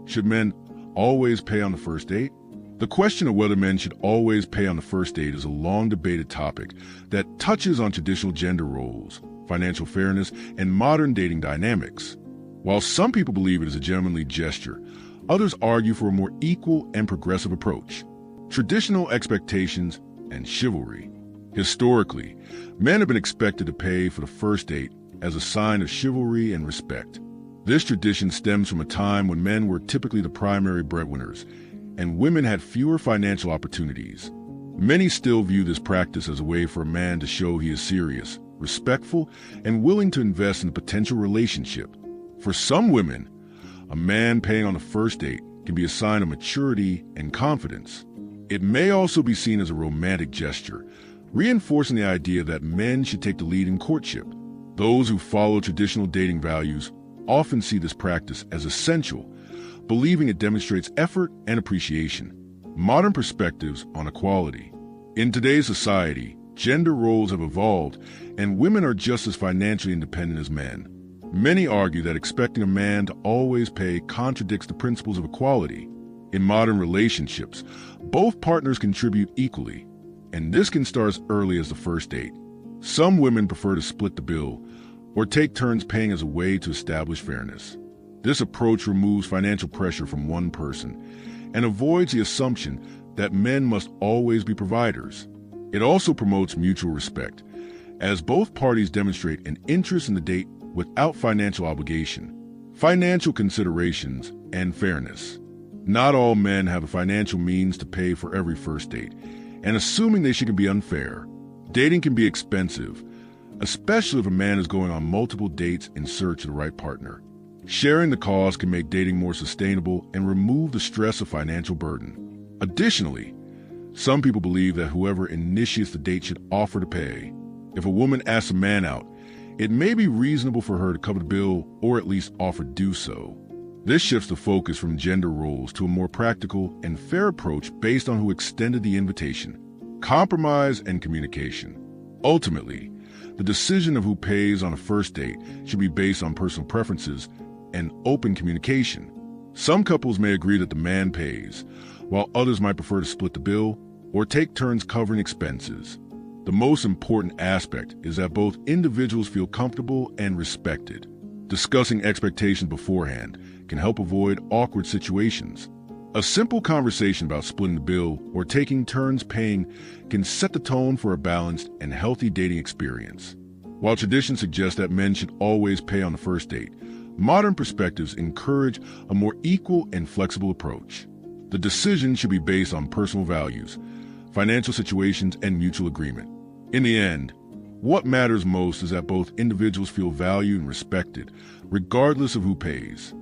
Should men always pay on the first date? The question of whether men should always pay on the first date is a long-debated topic that touches on traditional gender roles, financial fairness, and modern dating dynamics. While some people believe it is a gentlemanly gesture, others argue for a more equal and progressive approach. Traditional expectations and chivalry. Historically, men have been expected to pay for the first date as a sign of chivalry and respect. This tradition stems from a time when men were typically the primary breadwinners, and women had fewer financial opportunities. Many still view this practice as a way for a man to show he is serious, respectful, and willing to invest in a potential relationship. For some women, a man paying on the first date can be a sign of maturity and confidence. It may also be seen as a romantic gesture, reinforcing the idea that men should take the lead in courtship. Those who follow traditional dating values often see this practice as essential, believing it demonstrates effort and appreciation. Modern perspectives on equality. In today's society, gender roles have evolved, and women are just as financially independent as men. Many argue that expecting a man to always pay contradicts the principles of equality. In modern relationships, both partners contribute equally, and this can start as early as the first date. Some women prefer to split the bill or take turns paying as a way to establish fairness. This approach removes financial pressure from one person and avoids the assumption that men must always be providers. It also promotes mutual respect, as both parties demonstrate an interest in the date without financial obligation. Financial considerations and fairness. Not all men have the financial means to pay for every first date, and assuming they should can be unfair. Dating can be expensive, especially if a man is going on multiple dates in search of the right partner. Sharing the cost can make dating more sustainable and remove the stress of financial burden. Additionally, some people believe that whoever initiates the date should offer to pay. If a woman asks a man out, it may be reasonable for her to cover the bill or at least offer to do so. This shifts the focus from gender roles to a more practical and fair approach based on who extended the invitation. Compromise and communication. Ultimately, the decision of who pays on a first date should be based on personal preferences and open communication. Some couples may agree that the man pays, while others might prefer to split the bill or take turns covering expenses. The most important aspect is that both individuals feel comfortable and respected. Discussing expectations beforehand can help avoid awkward situations. A simple conversation about splitting the bill or taking turns paying can set the tone for a balanced and healthy dating experience. While tradition suggests that men should always pay on the first date, modern perspectives encourage a more equal and flexible approach. The decision should be based on personal values, financial situations, and mutual agreement. In the end, what matters most is that both individuals feel valued and respected, regardless of who pays.